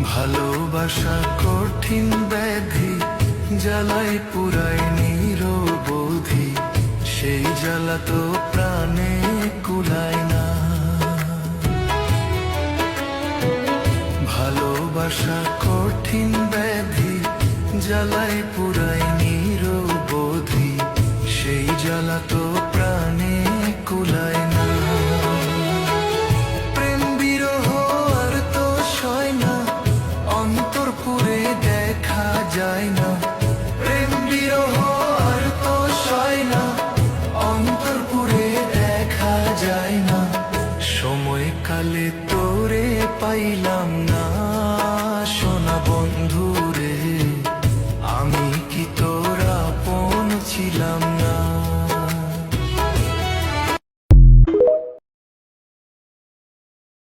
ভালোবাসা কঠিন ব্যাধি, জ্বালায় পুরায় নিরবধি, সেই জ্বালা তো প্রাণে কুলায় না। ভালোবাসা কঠিন ব্যাধি, জ্বালায় পুরায় নিরবধি, সেই জ্বালা তো প্রাণে কুলায় না। প্রেম বিরহ আর তো সয় না, অন্তর পুরে দেখা যায় না। প্রেম বিরহ আর তো সয় না, অন্তর পুরে দেখা যায় না। সময় কালে তোরে পাইলাম না।